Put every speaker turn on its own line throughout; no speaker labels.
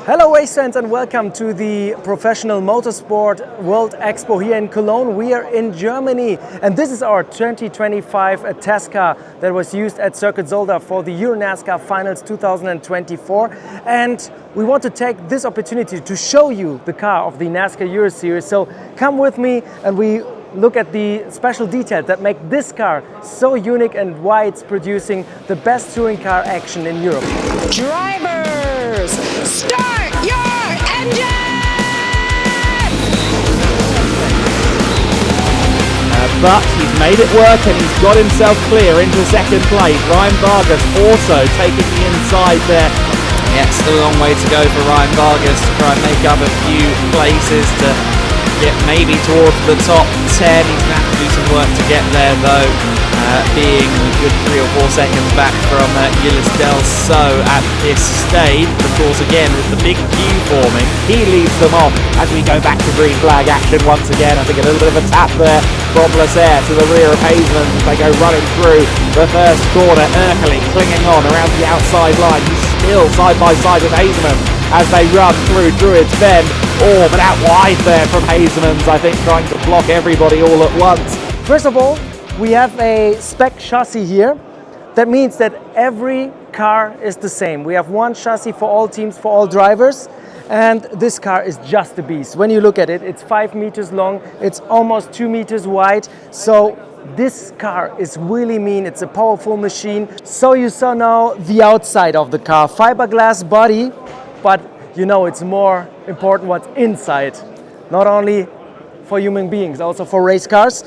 Hello race fans and welcome to the Professional MotorSport World Expo here in Cologne. We are in Germany and this is our 2025 test car that was used at Circuit Zolder for the EuroNASCAR Finals 2024. And we want to take this opportunity to show you the car of the NASCAR Euro Series. So come with me and we look at the special details that make this car so unique and why it's producing the best touring car action in Europe.
Drivers, start your engine!
But he's made it work and he's got himself clear into second place. Ryan Vargas also taking the inside there.
Yeah, still a long way to go for Ryan Vargas to try and make up a few places to get maybe towards the top 10. He's going to have to do some work to get there though, being a good 3 or 4 seconds back from Ulysse Del So at this stage. Of course, again, with the big queue forming,
He leads them off as we go back to green flag action once again. I think a little bit of a tap there from Lasser to the rear of Hazeman as they go running through the first corner. Erkeli clinging on around the outside line. He's still side by side with Hazeman as they run through Druids Bend. Oh, but out wide there from Hazeman's, I think, trying to block everybody all at once.
First of all, we have a spec chassis here. That means that every car is the same. We have one chassis for all teams, for all drivers. And this car is just a beast. When you look at it, it's 5 meters long, it's almost 2 meters wide. So this car is really mean, it's a powerful machine. So you saw now the outside of the car, fiberglass body, but you know it's more important what's inside. Not only for human beings, also for race cars.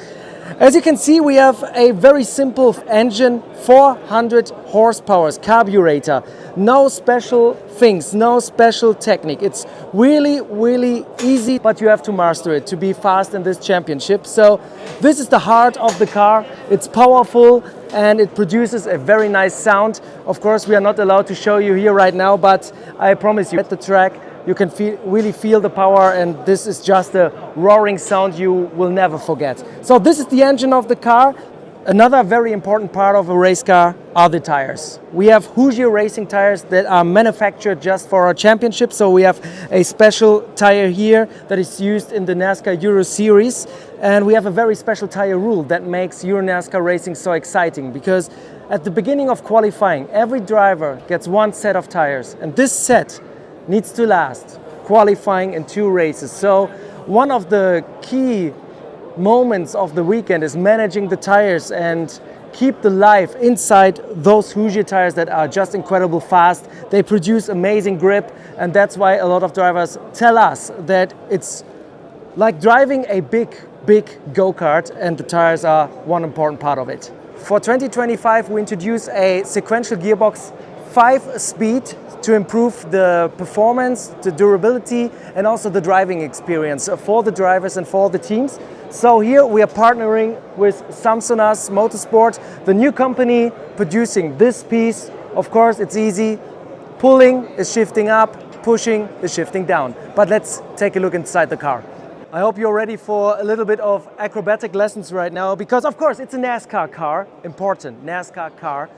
As you can see, we have a very simple engine, 400 horsepower carburetor. No special things, no special technique. It's really easy, but you have to master it to be fast in this championship. So this is the heart of the car. It's powerful and it produces a very nice sound. Of course, we are not allowed to show you here right now, but I promise you at the track, you can really feel the power, and this is just a roaring sound you will never forget. So this is the engine of the car. Another very important part of a race car are the tires. We have Hoosier racing tires that are manufactured just for our championship. So we have a special tire here that is used in the NASCAR Euro Series. And we have a very special tire rule that makes EuroNASCAR racing so exciting, because at the beginning of qualifying, every driver gets one set of tires, and this set needs to last qualifying in 2 races. So one of the key moments of the weekend is managing the tires and keep the life inside those Hoosier tires that are just incredible fast. They produce amazing grip, and that's why a lot of drivers tell us that it's like driving a big go-kart, and the tires are one important part of it. For 2025 we introduce a sequential gearbox 5-speed to improve the performance, the durability, and also the driving experience for the drivers and for the teams. So here we are partnering with Samsonas Motorsport, the new company producing this piece. Of course, it's easy. Pulling is shifting up, pushing is shifting down. But let's take a look inside the car. I hope you're ready for a little bit of acrobatic lessons right now, because of course it's a NASCAR car, important NASCAR car.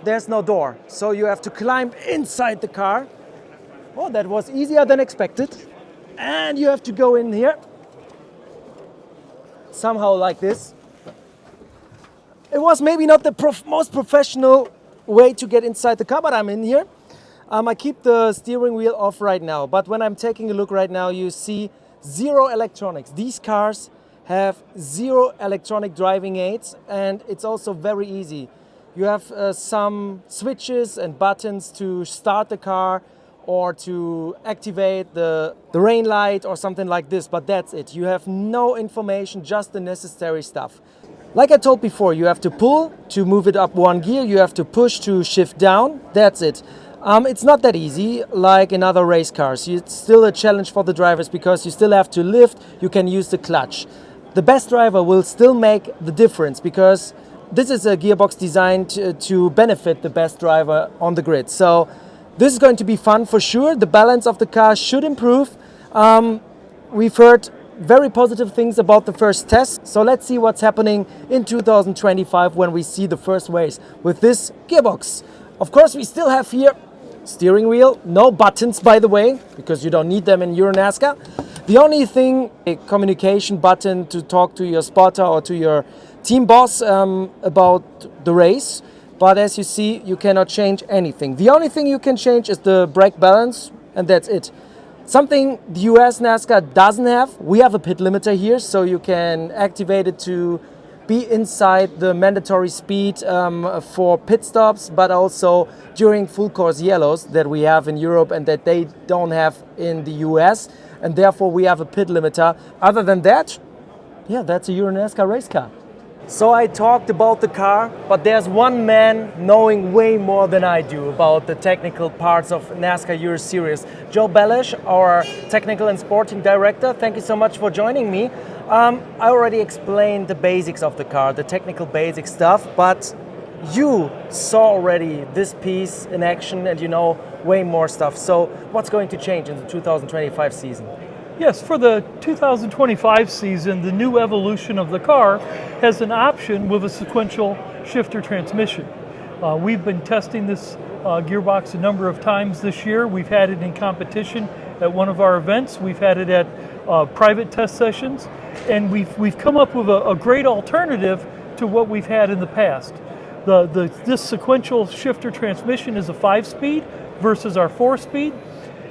There's no door, so you have to climb inside the car. Oh, that was easier than expected. And you have to go in here. Somehow like this. It was maybe not the most professional way to get inside the car, but I'm in here. I keep the steering wheel off right now, but when I'm taking a look right now, you see 0 electronics. These cars have 0 electronic driving aids, and it's also very easy. You have some switches and buttons to start the car or to activate the rain light or something like this, but that's it. You have no information, just the necessary stuff. Like I told before, you have to pull to move it up 1 gear, you have to push to shift down, that's it. It's not that easy like in other race cars. It's still a challenge for the drivers because you still have to lift, you can use the clutch. The best driver will still make the difference, because this is a gearbox designed to benefit the best driver on the grid. So this is going to be fun for sure. The balance of the car should improve. We've heard very positive things about the first test. So let's see what's happening in 2025 when we see the first race with this gearbox. Of course, we still have here steering wheel, no buttons by the way, because you don't need them in EuroNASCAR. The only thing, a communication button to talk to your spotter or to your team boss about the race. But as you see, you cannot change anything. The only thing you can change is the brake balance, and that's it. Something the US NASCAR doesn't have, we have a pit limiter here, so you can activate it to be inside the mandatory speed for pit stops, but also during full course yellows that we have in Europe and that they don't have in the US, and therefore we have a pit limiter. Other than that, yeah, that's a EuroNASCAR race car. So I talked about the car, but there's one man knowing way more than I do about the technical parts of NASCAR Euro Series. Joe Balash, our technical and sporting director, thank you so much for joining me. I already explained the basics of the car, the technical basic stuff, but you saw already this piece in action and you know way more stuff. So what's going to change in the 2025 season?
Yes, for the 2025 season, the new evolution of the car has an option with a sequential shifter transmission. We've been testing this gearbox a number of times this year. We've had it in competition at one of our events. We've had it at private test sessions, and we've come up with a great alternative to what we've had in the past. This sequential shifter transmission is a 5-speed versus our 4-speed.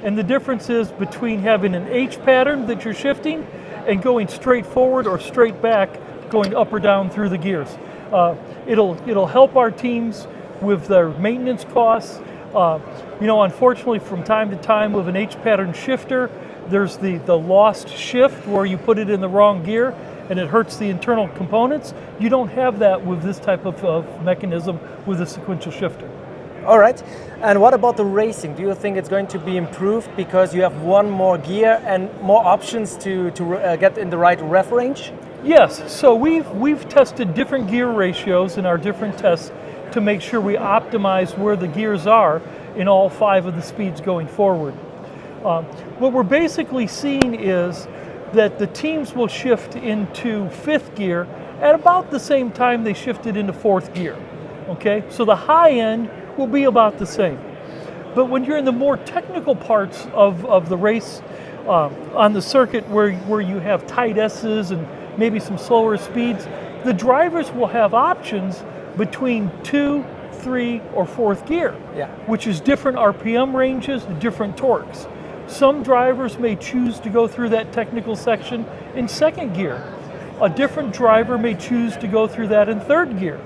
And the difference is between having an H pattern that you're shifting and going straight forward or straight back, going up or down through the gears. It'll help our teams with their maintenance costs. Unfortunately, from time to time with an H pattern shifter, there's the lost shift where you put it in the wrong gear and it hurts the internal components. You don't have that with this type of mechanism with a sequential shifter.
All right, and what about the racing? Do you think it's going to be improved because you have one more gear and more options to get in the right rev range?
Yes, so we've tested different gear ratios in our different tests to make sure we optimize where the gears are in all 5 of the speeds going forward. What we're basically seeing is that the teams will shift into 5th gear at about the same time they shifted into 4th gear. Okay, so the high end will be about the same. But when you're in the more technical parts of the race, on the circuit where you have tight S's and maybe some slower speeds, the drivers will have options between 2, 3, or 4th gear, which is different RPM ranges, different torques. Some drivers may choose to go through that technical section in 2nd gear. A different driver may choose to go through that in 3rd gear.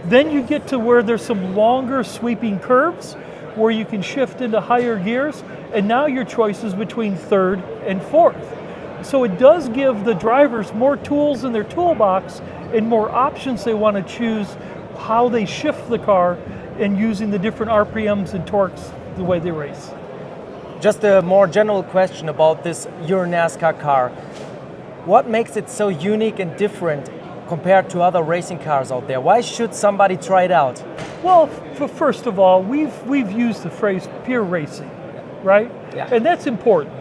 Then you get to where there's some longer sweeping curves where you can shift into higher gears, and now your choice is between 3rd and 4th. So it does give the drivers more tools in their toolbox and more options they want to choose how they shift the car and using the different RPMs and torques the way they race.
Just a more general question about this EuroNASCAR car. What makes it so unique and different compared to other racing cars out there? Why should somebody try it out?
Well, first of all, we've used the phrase pure racing, right?
Yeah.
And that's important.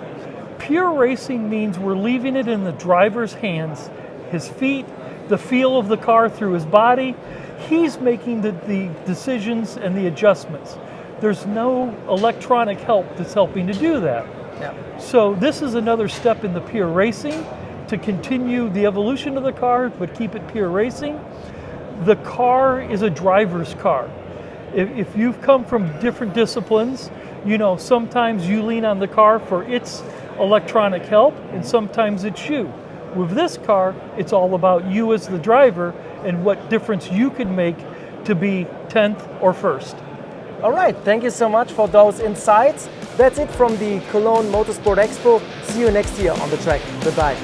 Pure racing means we're leaving it in the driver's hands, his feet, the feel of the car through his body. He's making the decisions and the adjustments. There's no electronic help that's helping to do that.
Yeah.
So this is another step in the pure racing to continue the evolution of the car, but keep it pure racing. The car is a driver's car. If you've come from different disciplines, sometimes you lean on the car for its electronic help, and sometimes it's you. With this car, it's all about you as the driver and what difference you can make to be 10th or 1st.
All right, thank you so much for those insights. That's it from the Cologne Motorsport Expo. See you next year on the track. Goodbye.